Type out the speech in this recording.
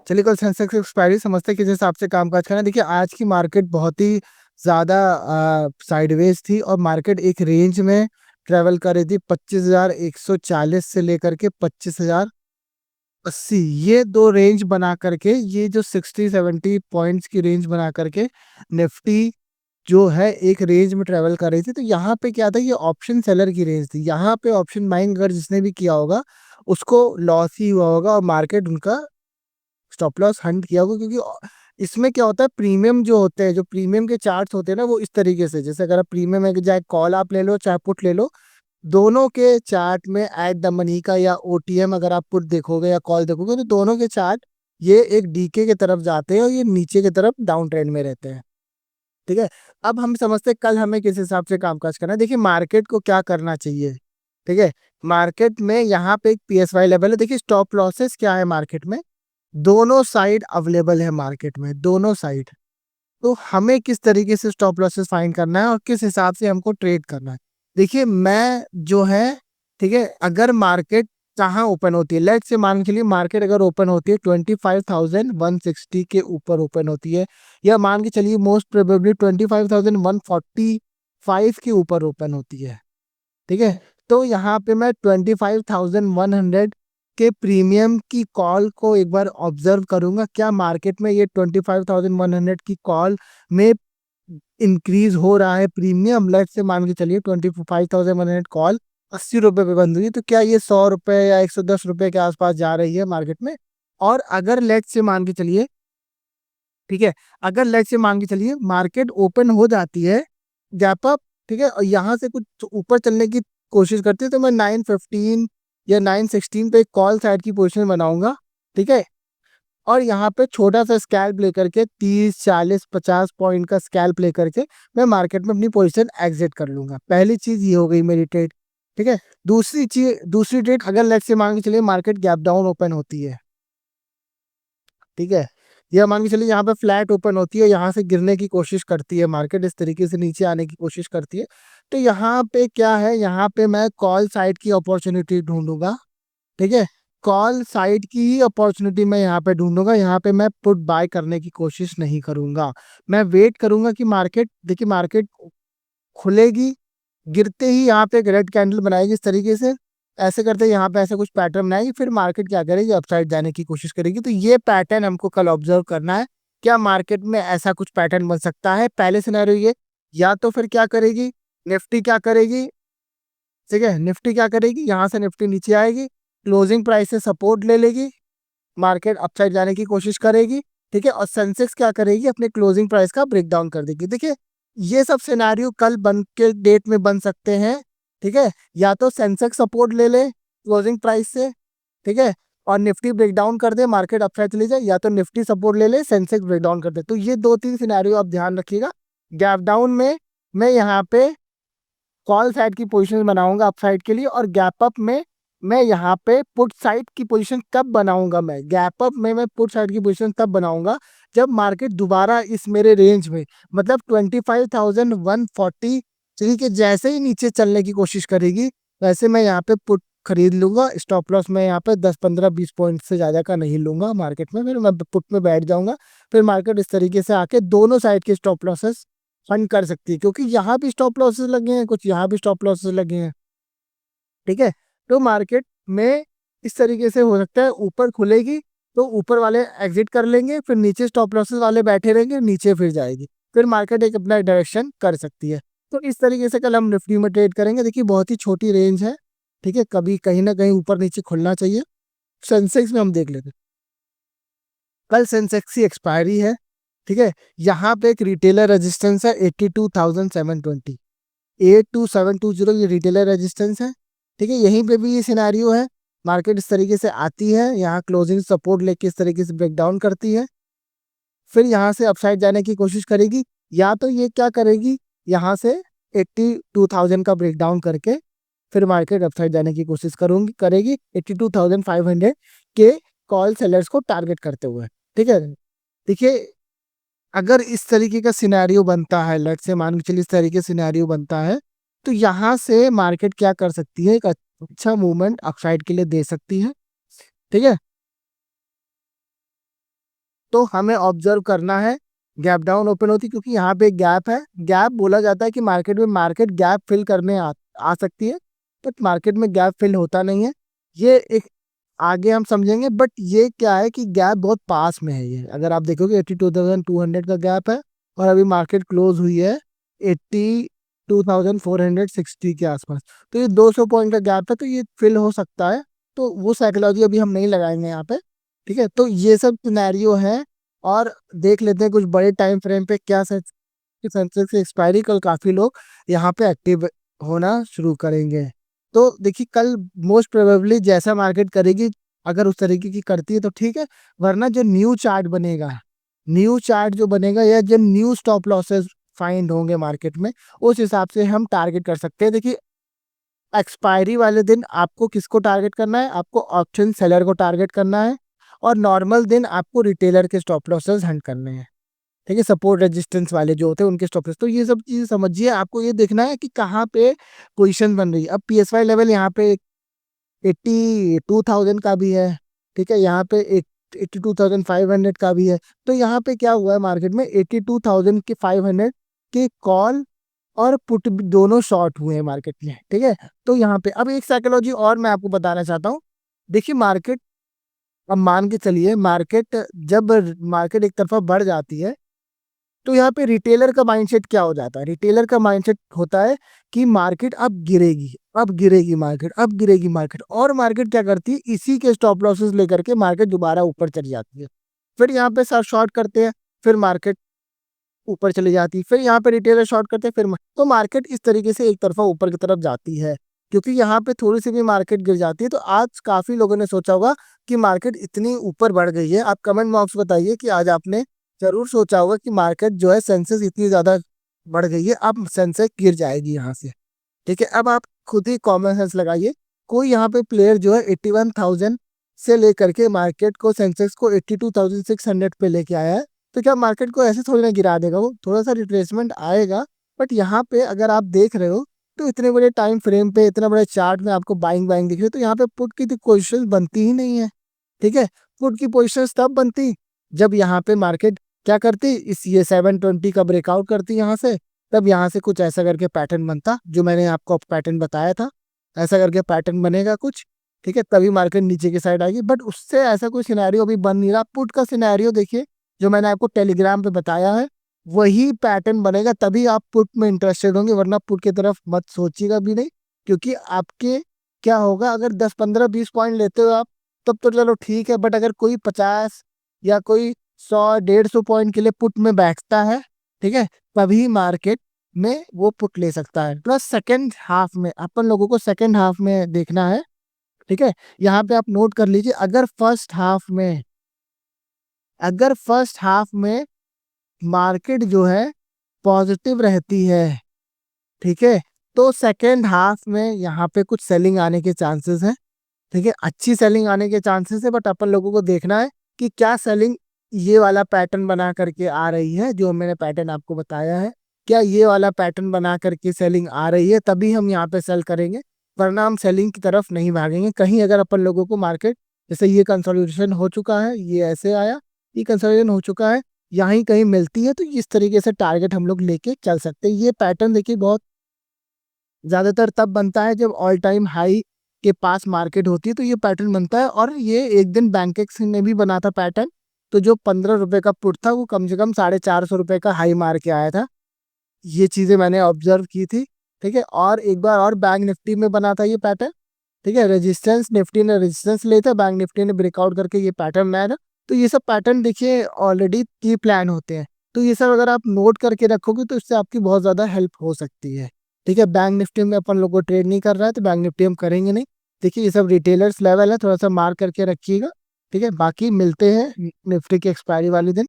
चलिए कल Sensex expiry समझते हैं किस हिसाब से कामकाज करना है। देखिए आज की मार्केट बहुत ही ज़्यादा साइडवेज थी और मार्केट एक रेंज में ट्रेवल कर रही थी 25,140 से लेकर के 25,080। ये दो रेंज बना करके, ये जो 60-70 पॉइंट्स की रेंज बना करके निफ्टी जो है एक रेंज में ट्रेवल कर रही थी। तो यहाँ पे क्या था, ये ऑप्शन सेलर की रेंज थी। यहाँ पे ऑप्शन बाइंग अगर जिसने भी किया होगा उसको लॉस ही हुआ होगा और मार्केट उनका स्टॉप लॉस हंट किया होगा, क्योंकि इसमें क्या होता है, प्रीमियम जो होते हैं, जो प्रीमियम के चार्ट्स होते हैं ना, वो इस तरीके से, जैसे अगर आप प्रीमियम है कि चाहे कॉल आप ले लो चाहे पुट ले लो, दोनों के चार्ट में एट द मनी का या ओटीएम अगर आप पुट देखोगे या कॉल देखोगे तो दोनों के चार्ट ये एक डीके की तरफ जाते हैं और ये नीचे की तरफ डाउन ट्रेंड में रहते हैं। ठीक है, अब हम समझते हैं कल हमें किस हिसाब से कामकाज करना है। देखिए मार्केट को क्या करना चाहिए। ठीक है, मार्केट में यहाँ पे एक पीएसवाई लेवल है। देखिए स्टॉप लॉसेस क्या है मार्केट में, दोनों साइड अवेलेबल है मार्केट में, दोनों साइड। तो हमें किस तरीके से स्टॉप लॉसेस फाइंड करना है और किस हिसाब से हमको ट्रेड करना है। देखिए मैं जो है, ठीक है, अगर मार्केट कहाँ ओपन होती है, लेट से मान के लिए मार्केट अगर ओपन होती है 25,160 के ऊपर ओपन होती है, या मान के चलिए मोस्ट प्रोबेबली 25,145 के ऊपर ओपन होती है। ठीक है, तो यहाँ पे मैं 25,100 के प्रीमियम की कॉल को एक बार ऑब्जर्व करूंगा। क्या मार्केट में ये 25,100 की कॉल में इंक्रीज हो रहा है प्रीमियम। लेट से मान के चलिए 25,100 कॉल 80 रुपए पे बंद हुई, तो क्या ये 100 रुपए या 110 रुपए के आसपास जा रही है मार्केट में। और अगर लेट से मान के चलिए, ठीक है, अगर लेट से मान के चलिए मार्केट ओपन हो जाती है गैप अप, ठीक है, और यहाँ से कुछ ऊपर चलने की कोशिश करती है, तो मैं 915 या 916 पे कॉल साइड की पोजीशन बनाऊंगा। ठीक है, और यहाँ पे छोटा सा स्कैल्प लेकर के 30 40 50 पॉइंट का स्कैल्प लेकर के मैं मार्केट में अपनी पोजीशन एग्जिट कर लूंगा। पहली चीज ये हो गई मेरी ट्रेड। ठीक है, दूसरी ट्रेड, अगर लेट से मान के चलिए मार्केट गैप डाउन ओपन होती है, ठीक है, या मान के चलिए यहाँ पे फ्लैट ओपन होती है, यहाँ से गिरने की कोशिश करती है मार्केट, इस तरीके से नीचे आने की कोशिश करती है, तो यहाँ पे क्या है, यहाँ पे मैं कॉल साइड की अपॉर्चुनिटी ढूंढूंगा। ठीक है, कॉल साइड की ही अपॉर्चुनिटी मैं यहाँ पे ढूंढूंगा। यहाँ पे मैं पुट बाय करने की कोशिश नहीं करूंगा। मैं वेट करूंगा कि मार्केट, देखिए मार्केट खुलेगी, गिरते ही यहाँ पे एक रेड कैंडल बनाएगी इस तरीके से, ऐसे करते यहाँ पे ऐसे कुछ पैटर्न बनाएगी, फिर मार्केट क्या करेगी, अपसाइड जाने की कोशिश करेगी। तो ये पैटर्न हमको कल ऑब्जर्व करना है। क्या मार्केट में ऐसा कुछ पैटर्न बन सकता है, पहले सिनेरियो ये। या तो फिर क्या करेगी निफ्टी, क्या करेगी, ठीक है, निफ्टी क्या करेगी, यहाँ से निफ्टी नीचे आएगी, क्लोजिंग प्राइस से सपोर्ट ले लेगी, मार्केट अपसाइड जाने की कोशिश करेगी। ठीक है, और सेंसेक्स क्या करेगी, अपने क्लोजिंग प्राइस का ब्रेक डाउन कर देगी। देखिए ये सब सिनेरियो कल बन के डेट में बन सकते हैं। ठीक है, या तो सेंसेक्स सपोर्ट ले ले क्लोजिंग प्राइस से, ठीक है, और निफ्टी ब्रेक डाउन कर दे, मार्केट अपसाइड चली जाए, या तो निफ्टी सपोर्ट ले ले सेंसेक्स ब्रेक डाउन कर दे। तो ये 2-3 सिनेरियो आप ध्यान रखिएगा। गैप डाउन में मैं यहाँ पे कॉल साइड की पोजीशन बनाऊंगा अपसाइड के लिए, और गैप अप में मैं यहाँ पे पुट साइड की पोजीशन कब बनाऊंगा, मैं गैप अप में मैं पुट साइड की पोजीशन तब बनाऊंगा जब मार्केट दोबारा इस मेरे रेंज में, मतलब 25,140 के जैसे ही नीचे चलने की कोशिश करेगी, वैसे मैं यहाँ पे पुट खरीद लूंगा। स्टॉप लॉस मैं यहाँ पे 10 15 20 पॉइंट से ज्यादा का नहीं लूंगा मार्केट में, फिर मैं पुट में बैठ जाऊंगा। फिर मार्केट इस तरीके से आके दोनों साइड के स्टॉप लॉसेस फंड कर सकती है, क्योंकि यहाँ भी स्टॉप लॉसेस लगे हैं, कुछ यहाँ भी स्टॉप लॉसेस लगे हैं। ठीक है, तो मार्केट में इस तरीके से हो सकता है, ऊपर खुलेगी तो ऊपर वाले एग्जिट कर लेंगे, फिर नीचे स्टॉप लॉसेस वाले बैठे रहेंगे, नीचे फिर जाएगी, फिर मार्केट एक अपना डायरेक्शन कर सकती है। तो इस तरीके से कल हम निफ्टी में ट्रेड करेंगे। देखिए बहुत ही छोटी रेंज है, ठीक है, कभी कहीं ना कहीं ऊपर नीचे खुलना चाहिए। सेंसेक्स में हम देख लेते हैं, कल सेंसेक्स की एक्सपायरी है। ठीक है, यहाँ पे एक रिटेलर रेजिस्टेंस है 82,720, 82720 ये रिटेलर रेजिस्टेंस है। ठीक है, यहीं पे भी ये सिनेरियो है, मार्केट इस तरीके से आती है, यहाँ क्लोजिंग सपोर्ट लेके इस तरीके से ब्रेक डाउन करती है, फिर यहाँ से अपसाइड जाने की कोशिश करेगी, या तो ये क्या करेगी, यहाँ से 82,000 का ब्रेक डाउन करके फिर मार्केट अपसाइड जाने की कोशिश करेगी 82,500 के कॉल सेलर्स को टारगेट करते हुए। ठीक है, देखिए अगर इस तरीके का सिनेरियो बनता है, लेट से मान के चलिए इस तरीके सिनेरियो बनता है, तो यहाँ से मार्केट क्या कर सकती है, एक अच्छा मूवमेंट अपसाइड के लिए दे सकती है। ठीक है, तो हमें ऑब्जर्व करना है गैप डाउन ओपन होती, क्योंकि यहाँ पे गैप है। गैप बोला जाता है कि मार्केट में मार्केट गैप फिल करने आ सकती है, बट मार्केट में गैप फिल होता नहीं है। ये एक आगे हम समझेंगे, बट ये क्या है कि गैप बहुत पास में है। ये अगर आप देखोगे 82,200 का गैप है, और अभी मार्केट क्लोज हुई है 82,460 के आसपास। तो ये 200 पॉइंट का गैप है, तो ये फिल हो सकता है। तो वो साइकोलॉजी अभी हम नहीं लगाएंगे यहाँ पे, ठीक है। तो ये सब सिनेरियो है। और देख लेते हैं कुछ बड़े टाइम फ्रेम पे क्या सेंसेक्स की एक्सपायरी, कल काफी लोग यहाँ पे एक्टिव होना शुरू करेंगे। तो देखिए कल मोस्ट प्रोबेबली जैसा मार्केट करेगी, अगर उस तरीके की करती है तो ठीक है, वरना जो न्यू चार्ट बनेगा, न्यू चार्ट जो बनेगा या जो न्यू स्टॉप लॉसेस फाइंड होंगे मार्केट में, उस हिसाब से हम टारगेट कर सकते हैं। देखिए एक्सपायरी वाले दिन आपको किसको टारगेट करना है? आपको ऑप्शन सेलर को टारगेट करना है, और नॉर्मल दिन आपको रिटेलर के स्टॉप लॉसेस हंट करने हैं, ठीक है। सपोर्ट रेजिस्टेंस वाले जो होते हैं उनके स्टॉप लॉस। तो ये सब चीजें समझिए, आपको ये देखना है कि कहाँ पे पोजीशन बन रही है। अब पीएसवाई लेवल यहाँ पे 82,000 का भी है, ठीक है, यहाँ पे 82,500 का भी है। तो यहाँ पे क्या हुआ है मार्केट में, 82,000 के 500 के कॉल और पुट दोनों शॉर्ट हुए हैं मार्केट में, ठीक है। तो यहाँ पे अब एक साइकोलॉजी और मैं आपको बताना चाहता हूँ। देखिए मार्केट, अब मान के चलिए मार्केट, जब मार्केट एक तरफा बढ़ जाती है, तो यहाँ पे रिटेलर का माइंडसेट क्या हो जाता है? रिटेलर का माइंडसेट होता है कि मार्केट अब गिरेगी, अब गिरेगी मार्केट, अब गिरेगी मार्केट। और मार्केट क्या करती है, इसी के स्टॉप लॉसेस लेकर के मार्केट दोबारा ऊपर चली जाती है। फिर यहाँ पे सर शॉर्ट करते हैं, फिर मार्केट ऊपर चली जाती है, फिर यहाँ पे रिटेलर शॉर्ट करते हैं, फिर तो मार्केट इस तरीके से एक तरफा ऊपर की तरफ जाती है। क्योंकि यहाँ पे थोड़ी सी भी मार्केट गिर जाती है, तो आज काफी लोगों ने सोचा होगा कि मार्केट इतनी ऊपर बढ़ गई है। आप कमेंट बॉक्स बताइए कि आज आपने जरूर सोचा होगा कि मार्केट जो है सेंसेक्स इतनी ज्यादा बढ़ गई है, अब सेंसेक्स गिर जाएगी यहाँ से, ठीक है। अब आप खुद ही कॉमन सेंस लगाइए। कोई यहाँ पे प्लेयर जो है 81,000 से लेकर के मार्केट को, सेंसेक्स को 82,600 पे लेके आया है, तो क्या मार्केट को ऐसे थोड़ी ना गिरा देगा? वो थोड़ा सा रिट्रेसमेंट आएगा। बट यहाँ पे अगर आप देख रहे हो, तो इतने बड़े टाइम फ्रेम पे, इतना बड़े चार्ट में आपको बाइंग बाइंग दिख रही है, तो यहाँ पे पुट की तो पोजिशन बनती ही नहीं है, ठीक है। पुट की पोजिशन तब बनती जब यहाँ पे मार्केट क्या करती, इस ये 720 का ब्रेकआउट करती यहाँ से, तब यहाँ से कुछ ऐसा करके पैटर्न बनता, जो मैंने आपको पैटर्न बताया था। ऐसा करके पैटर्न बनेगा कुछ, ठीक है, तभी मार्केट नीचे की साइड आएगी। बट उससे ऐसा कोई सिनेरियो अभी बन नहीं रहा। पुट का सिनेरियो देखिए, जो मैंने आपको टेलीग्राम पे बताया है, वही पैटर्न बनेगा, तभी आप पुट में इंटरेस्टेड होंगे, वरना पुट की तरफ मत सोचिएगा भी नहीं। क्योंकि आपके क्या होगा, अगर 10, 15, 20 पॉइंट लेते हो आप, तब तो चलो ठीक है। बट अगर कोई 50 या कोई 100, 150 पॉइंट के लिए पुट में बैठता है, ठीक है, तभी मार्केट में वो पुट ले सकता है। प्लस सेकेंड हाफ में, अपन लोगों को सेकेंड हाफ में देखना है, ठीक है। यहाँ पे आप नोट कर लीजिए, अगर फर्स्ट हाफ में मार्केट जो है पॉजिटिव रहती है, ठीक है, तो सेकेंड हाफ में यहाँ पे कुछ सेलिंग आने के चांसेस हैं, ठीक है, अच्छी सेलिंग आने के चांसेस है। बट अपन लोगों को देखना है कि क्या सेलिंग ये वाला पैटर्न बना करके आ रही है, जो मैंने पैटर्न आपको बताया है, क्या ये वाला पैटर्न बना करके सेलिंग आ रही है, तभी हम यहाँ पे सेल करेंगे। वरना हम सेलिंग की तरफ नहीं भागेंगे। कहीं अगर अपन लोगों को मार्केट, जैसे ये कंसोलिडेशन हो चुका है, ये ऐसे आया, ये कंसोलिडेशन हो चुका है, यहाँ ही कहीं मिलती है, तो इस तरीके से टारगेट हम लोग लेके चल सकते हैं। ये पैटर्न देखिए बहुत ज्यादातर तब बनता है जब ऑल टाइम हाई के पास मार्केट होती है, तो ये पैटर्न बनता है। और ये एक दिन बैंकेक्स ने भी बना था पैटर्न, तो जो 15 रुपए का पुट था, वो कम से कम 450 रुपए का हाई मार के आया था। ये चीजें मैंने ऑब्जर्व की थी, ठीक है। और एक बार और बैंक निफ्टी में बना था ये पैटर्न, ठीक है। रेजिस्टेंस, निफ्टी ने रेजिस्टेंस लिया था, बैंक निफ्टी ने ब्रेकआउट करके ये पैटर्न बनाया था। तो ये सब पैटर्न देखिए ऑलरेडी की प्लान होते हैं। तो ये सब अगर आप नोट करके रखोगे, तो इससे आपकी बहुत ज्यादा हेल्प हो सकती है, ठीक है। बैंक निफ्टी में अपन लोग को ट्रेड नहीं कर रहा है, तो बैंक निफ्टी हम करेंगे नहीं। देखिए ये सब रिटेलर्स लेवल है, थोड़ा सा मार्क करके रखिएगा, ठीक है। बाकी मिलते हैं निफ्टी की एक्सपायरी वाले दिन।